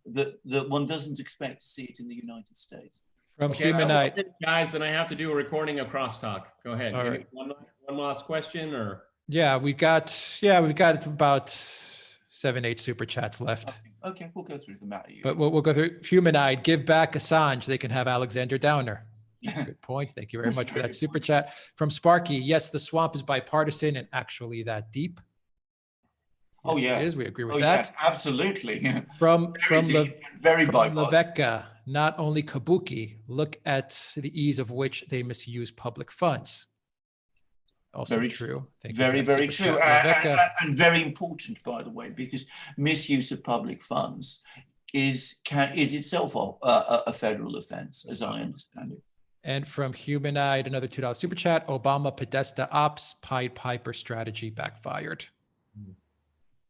That one doesn't expect to see it in the United States. From Humanite. Guys, and I have to do a recording of Crosstalk. Go ahead. All right. One last question, or? Yeah, we've got about 7-8 super chats left. Okay, we'll go through the matter. But we'll go through Humanite. Give back Assange. They can have Alexander Downer. Good point. Thank you very much for that super chat. From Sparky, yes, the swamp is bipartisan and actually that deep. Yes, yes. It is. We agree with that. Yes, absolutely. From bipartisan. Rebecca, not only Kabuki, look at the ease of which they misuse public funds. Also very true. Very true. And very important, by the way, because misuse of public funds is itself a federal offense, as I understand it. And from Humanite, another $2 super chat. Obama Podesta ops Pied Piper strategy backfired.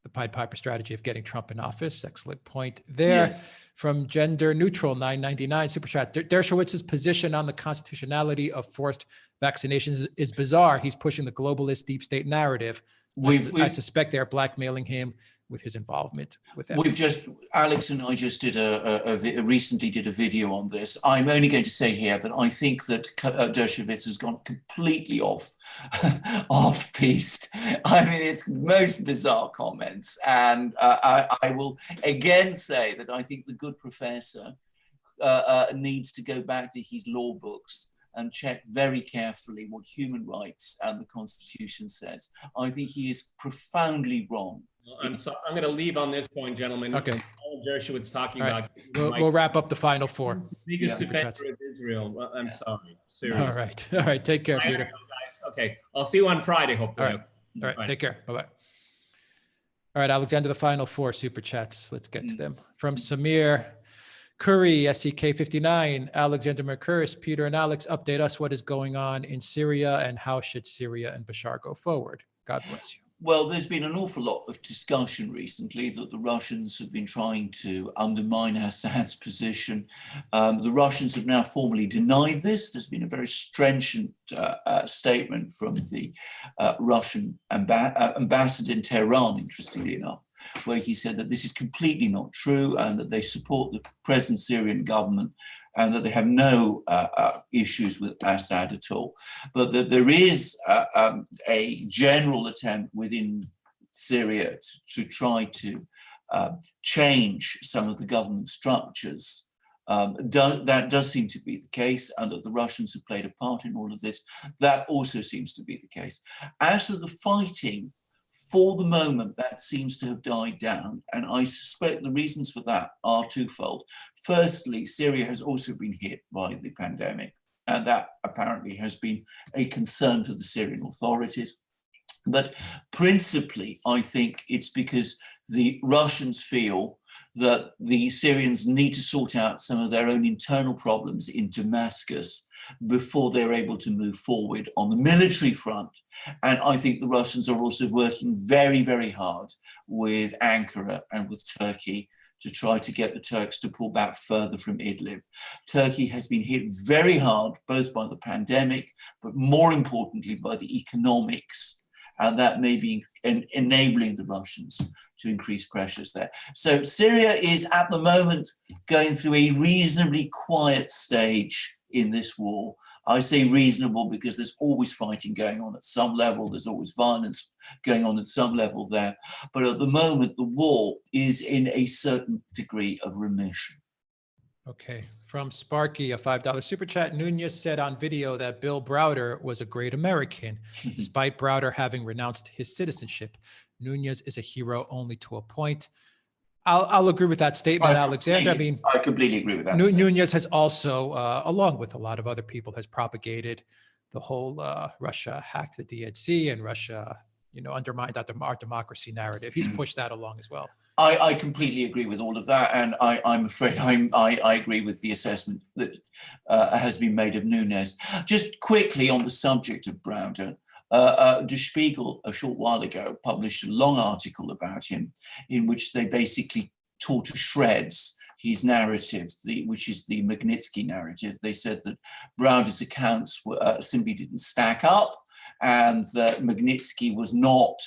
The Pied Piper strategy of getting Trump in office. Excellent point there. Yes. From Gender Neutral 999 super chat. Dershowitz's position on the constitutionality of forced vaccinations is bizarre. He's pushing the globalist deep state narrative. I suspect they're blackmailing him with his involvement with that. Alex and I just recently did a video on this. I'm only going to say here that I think that Dershowitz has gone completely off piste. I mean, it's most bizarre comments. And I will again say that I think the good professor needs to go back to his law books and check very carefully what human rights and the Constitution says. I think he is profoundly wrong. Well, I'm going to leave on this point, gentlemen. Okay. All Dershowitz talking about. We'll wrap up the final four. Biggest defender of Israel. Well, I'm sorry. Seriously. All right. Take care, Peter. Guys. Okay. I'll see you on Friday, hopefully. All right. Take care. Bye-bye. All right, Alexander, the final four super chats. Let's get to them. From Samir Curry, SEK59, Alexander Mercuris, Peter and Alex, update us what is going on in Syria and how should Syria and Bashar go forward? God bless you. Well, there's been an awful lot of discussion recently that the Russians have been trying to undermine Assad's position. The Russians have now formally denied this. There's been a very stringent statement from the Russian ambassador in Tehran, interestingly enough, where he said that this is completely not true and that they support the present Syrian government and that they have no issues with Assad at all. But that there is a general attempt within Syria to try to change some of the government structures. That does seem to be the case, and that the Russians have played a part in all of this. That also seems to be the case. As for the fighting, for the moment, that seems to have died down. And I suspect the reasons for that are twofold. Firstly, Syria has also been hit by the pandemic, and that apparently has been a concern for the Syrian authorities. But principally, I think it's because the Russians feel that the Syrians need to sort out some of their own internal problems in Damascus before they're able to move forward on the military front. And I think the Russians are also working very, very hard with Ankara and with Turkey to try to get the Turks to pull back further from Idlib. Turkey has been hit very hard, both by the pandemic, but more importantly by the economics. And that may be enabling the Russians to increase pressures there. So Syria is at the moment going through a reasonably quiet stage in this war. I say reasonable because there's always fighting going on at some level. There's always violence going on at some level there. But at the moment, the war is in a certain degree of remission. Okay, from Sparky, a $5 super chat. Nunez said on video that Bill Browder was a great American, despite Browder having renounced his citizenship. Nunez is a hero only to a point. I'll agree with that statement, Alexander. I mean, I completely agree with that statement. Nunez has also, along with a lot of other people, has propagated the whole Russia hacked the DNC and Russia, undermined our democracy narrative. He's pushed that along as well. I completely agree with all of that, and I'm afraid I agree with the assessment that has been made of Nunez. Just quickly on the subject of Browder, Der Spiegel a short while ago published a long article about him in which they basically tore to shreds his narrative, which is the Magnitsky narrative. They said that Browder's accounts simply didn't stack up, and that Magnitsky was not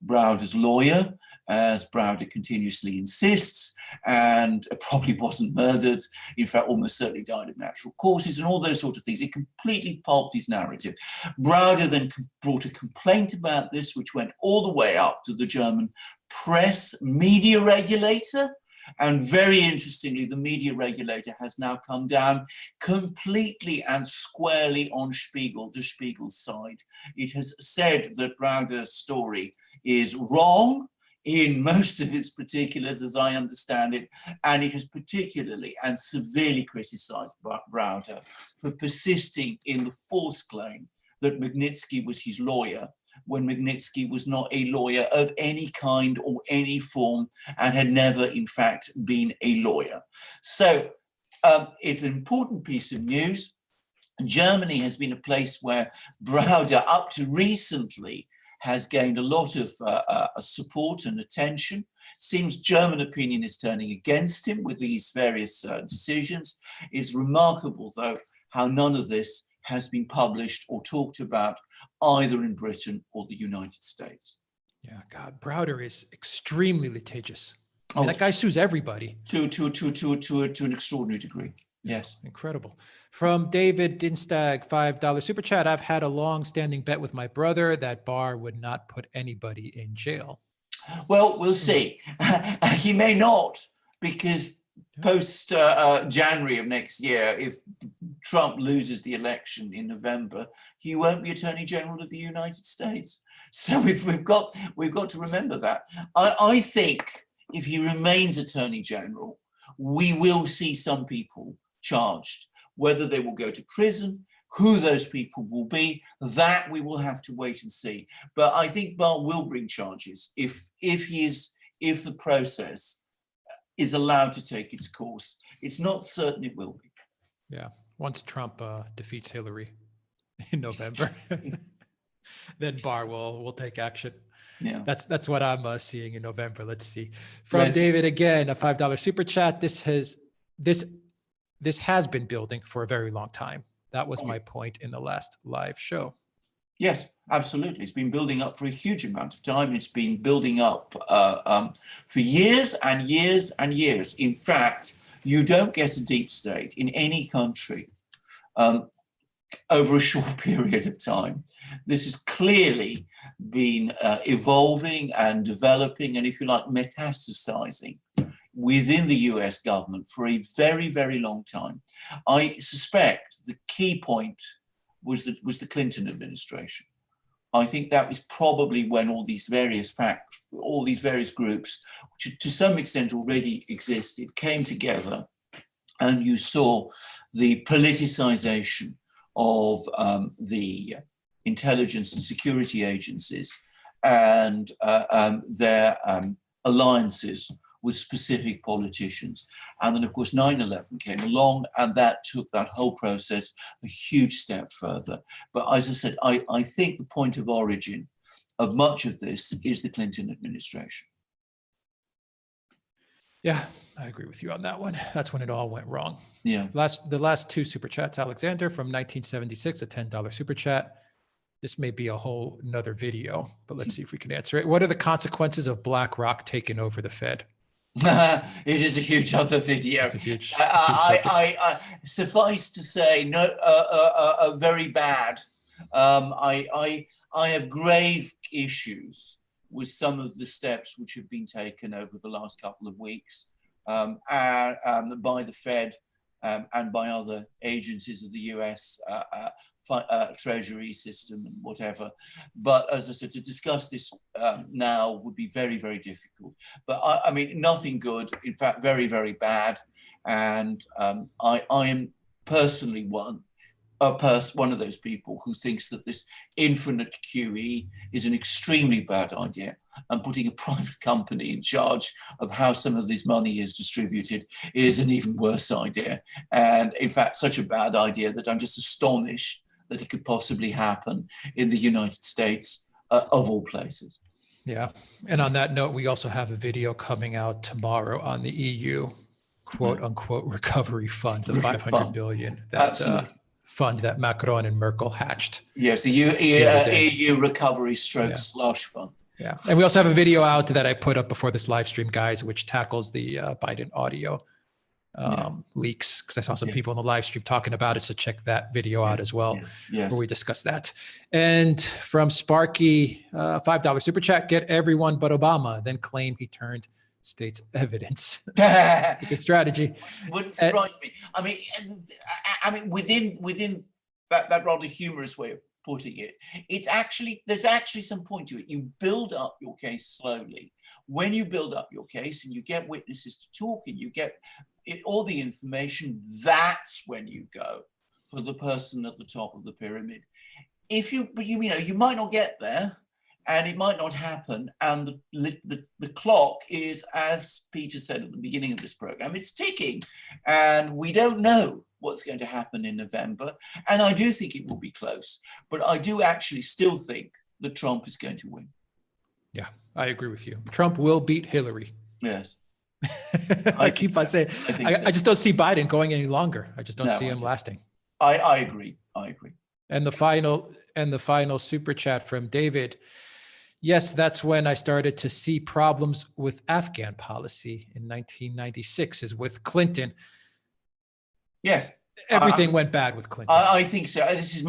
Browder's lawyer, as Browder continuously insists, and probably wasn't murdered. In fact, almost certainly died of natural causes, and all those sort of things. It completely pulped his narrative. Browder then brought a complaint about this, which went all the way up to the German press media regulator. And very interestingly, the media regulator has now come down completely and squarely on Der Spiegel's side. It has said that Browder's story is wrong in most of its particulars, as I understand it, and it has particularly and severely criticized Browder for persisting in the false claim that Magnitsky was his lawyer, when Magnitsky was not a lawyer of any kind or any form and had never, in fact, been a lawyer. So it's an important piece of news. Germany has been a place where Browder, up to recently, has gained a lot of support and attention. Seems German opinion is turning against him with these various decisions. It's remarkable, though, how none of this has been published or talked about either in Britain or the United States. Yeah, God, Browder is extremely litigious. I mean, that guy sues everybody. To an extraordinary degree. Yes. Incredible. From David Dinstag, $5 super chat. I've had a long-standing bet with my brother that Barr would not put anybody in jail. Well, we'll see. He may not, because post January of next year, if Trump loses the election in November, he won't be Attorney General of the United States. So we've got to remember that. I think if he remains Attorney General, we will see some people charged. Whether they will go to prison, who those people will be, that we will have to wait and see. But I think Barr will bring charges if the process is allowed to take its course. It's not certain it will be. Yeah, once Trump defeats Hillary in November, then Barr will take action. Yeah, that's what I'm seeing in November. Let's see. From David again, a $5 super chat. This has been building for a very long time. That was my point in the last live show. Yes, absolutely. It's been building up for a huge amount of time. It's been building up for years and years and years. In fact, you don't get a deep state in any country over a short period of time. This has clearly been evolving and developing, and if you like, metastasizing within the US government for a very, very long time. I suspect the key point was the Clinton administration. I think that was probably when all these various groups, which to some extent already existed, came together, and you saw the politicization of the intelligence and security agencies and their alliances with specific politicians. And then, of course, 9/11 came along, and that took that whole process a huge step further. But as I said, I think the point of origin of much of this is the Clinton administration. Yeah, I agree with you on that one. That's when it all went wrong. Yeah. The last two super chats, Alexander from 1976, a $10 super chat. This may be a whole nother video, but let's see if we can answer it. What are the consequences of BlackRock taking over the Fed? It is a huge other video. It's a huge, I suffice to say, no, very bad. I have grave issues with some of the steps which have been taken over the last couple of weeks by the Fed and by other agencies of the US Treasury system and whatever. But as I said, to discuss this now would be very, very difficult. But I mean, nothing good, in fact, very, very bad. And I am personally one of those people who thinks that this infinite QE is an extremely bad idea, and putting a private company in charge of how some of this money is distributed is an even worse idea. And in fact, such a bad idea that I'm just astonished that it could possibly happen in the United States, of all places. Yeah. And on that note, we also have a video coming out tomorrow on the EU quote unquote recovery fund, the 500 billion that fund that Macron and Merkel hatched. Yes, the EU recovery slush fund. Yeah. And we also have a video out that I put up before this live stream, guys, which tackles the Biden audio leaks, because I saw some people in the live stream talking about it. So check that video out as well, where we discuss that. And from Sparky, $5 super chat, get everyone but Obama, then claim he turned state's evidence. Good strategy. Wouldn't surprise me. I mean, within that rather humorous way of putting it, there's actually some point to it. You build up your case slowly. When you build up your case and you get witnesses to talk and you get all the information, that's when you go for the person at the top of the pyramid. But you might not get there, and it might not happen. And the clock is, as Peter said at the beginning of this program, it's ticking, and we don't know what's going to happen in November. And I do think it will be close, but I do actually still think that Trump is going to win. Yeah, I agree with you. Trump will beat Hillary. Yes. I keep on saying, I just don't see Biden going any longer. I just don't see him lasting. I agree. And the final super chat from David. Yes, that's when I started to see problems with Afghan policy in 1996, is with Clinton. Yes. Everything went bad with Clinton. I think so. This is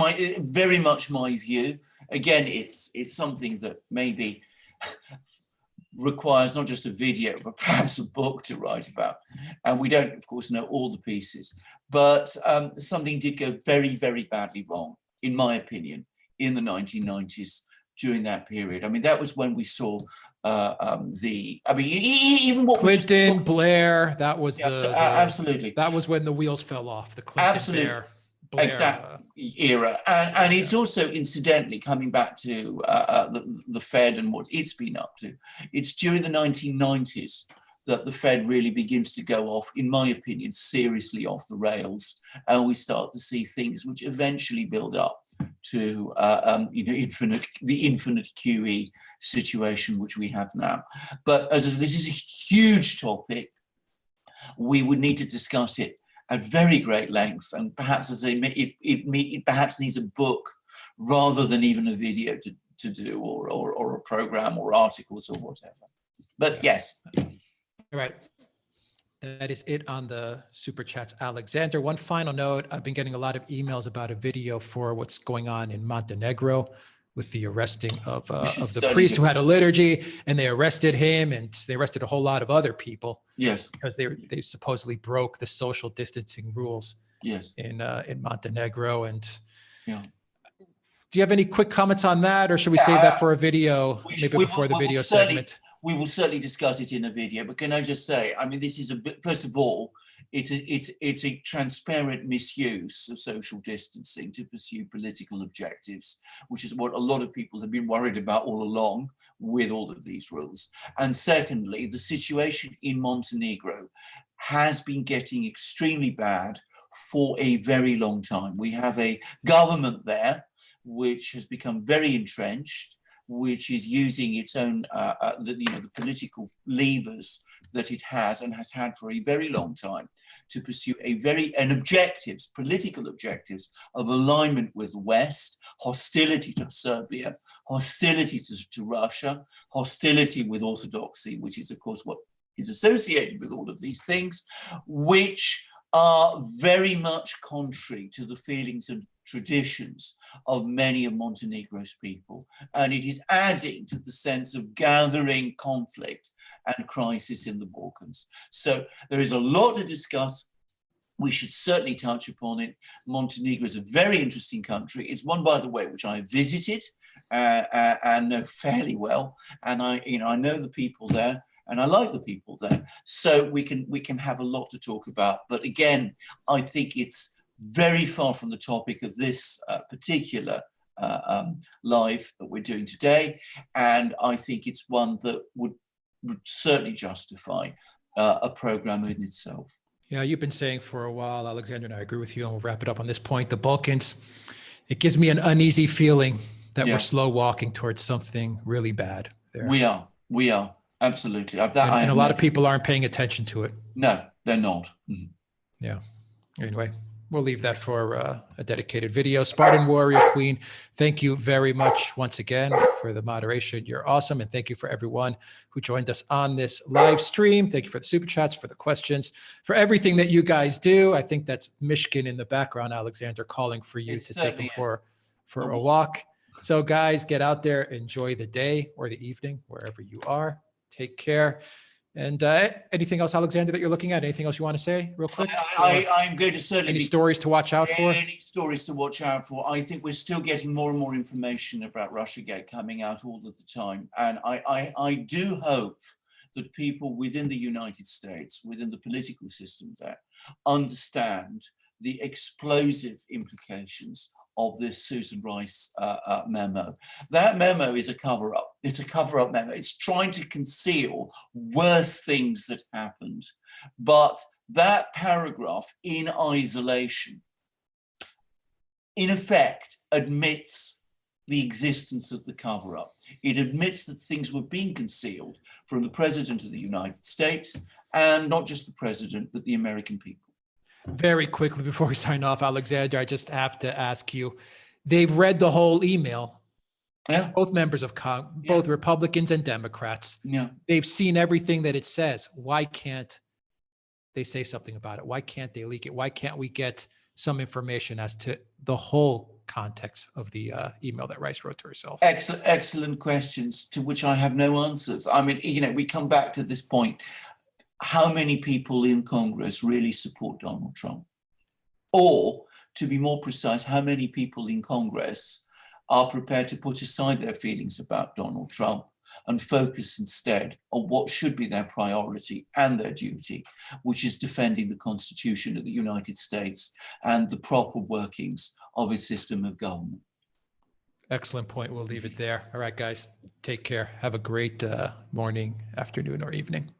very much my view. Again, it's something that maybe requires not just a video, but perhaps a book to write about. And we don't, of course, know all the pieces. But something did go very, very badly wrong, in my opinion, in the 1990s. During that period, I mean, that was when we saw even what Clinton, Blair. That was absolutely. That was when the wheels fell off. The Clinton, Blair era, and it's also incidentally coming back to the Fed and what it's been up to. It's during the 1990s that the Fed really begins to go off, in my opinion, seriously off the rails, and we start to see things which eventually build up to the infinite QE situation which we have now. But this is a huge topic. We would need to discuss it at very great length, and perhaps it perhaps needs a book rather than even a video to do, or a program or articles or whatever. But yes. All right. That is it on the super chats, Alexander. One final note, I've been getting a lot of emails about a video for what's going on in Montenegro with the arresting of the priest who had a liturgy, and they arrested him, and they arrested a whole lot of other people. Yes. Because they supposedly broke the social distancing rules. Yes. In Montenegro. And yeah. Do you have any quick comments on that, or should we save that for a video, maybe before the video segment? We will certainly discuss it in a video, but can I just say, I mean, this is first of all, it's a transparent misuse of social distancing to pursue political objectives, which is what a lot of people have been worried about all along with all of these rules. And secondly, the situation in Montenegro has been getting extremely bad for a very long time. We have a government there which has become very entrenched, which is using its own, the political levers that it has and has had for a very long time to pursue political objectives of alignment with the West, hostility to Serbia, hostility to Russia, hostility with orthodoxy, which is, of course, what is associated with all of these things, which are very much contrary to the feelings and traditions of many of Montenegro's people. And it is adding to the sense of gathering conflict and crisis in the Balkans. So there is a lot to discuss. We should certainly touch upon it. Montenegro is a very interesting country. It's one, by the way, which I visited and know fairly well. And I know the people there, and I like the people there. So we can have a lot to talk about. But again, I think it's very far from the topic of this particular live that we're doing today. And I think it's one that would certainly justify a program in itself. Yeah, you've been saying for a while, Alexander, and I agree with you, and we'll wrap it up on this point. The Balkans, it gives me an uneasy feeling that we're slow walking towards something really bad there. We are, absolutely. And a lot of people aren't paying attention to it. No, they're not. Mm-hmm. Yeah. Anyway, we'll leave that for a dedicated video. Spartan Warrior Queen, thank you very much once again for the moderation. You're awesome. And thank you for everyone who joined us on this live stream. Thank you for the super chats, for the questions, for everything that you guys do. I think that's Mishkin in the background, Alexander, calling for you to take him for a walk. So guys, get out there, enjoy the day or the evening, wherever you are. Take care. And anything else, Alexander, that you're looking at? Anything else you want to say real quick? I'm going to certainly... Any stories to watch out for? Any stories to watch out for. I think we're still getting more and more information about Russiagate coming out all of the time. And I do hope that people within the United States, within the political system there, understand the explosive implications of this Susan Rice memo. That memo is a cover-up. It's a cover-up memo. It's trying to conceal worse things that happened. But that paragraph in isolation, in effect, admits the existence of the cover-up. It admits that things were being concealed from the President of the United States, and not just the President, but the American people. Very quickly before we sign off, Alexander, I just have to ask you, they've read the whole email. Yeah. Both members of Congress, both Republicans and Democrats. Yeah. They've seen everything that it says. Why can't they say something about it? Why can't they leak it? Why can't we get some information as to the whole context of the email that Rice wrote to herself? Excellent questions to which I have no answers. I mean, we come back to this point. How many people in Congress really support Donald Trump? Or, to be more precise, how many people in Congress are prepared to put aside their feelings about Donald Trump and focus instead on what should be their priority and their duty, which is defending the Constitution of the United States and the proper workings of its system of government? Excellent point. We'll leave it there. All right, guys, take care. Have a great morning, afternoon, or evening.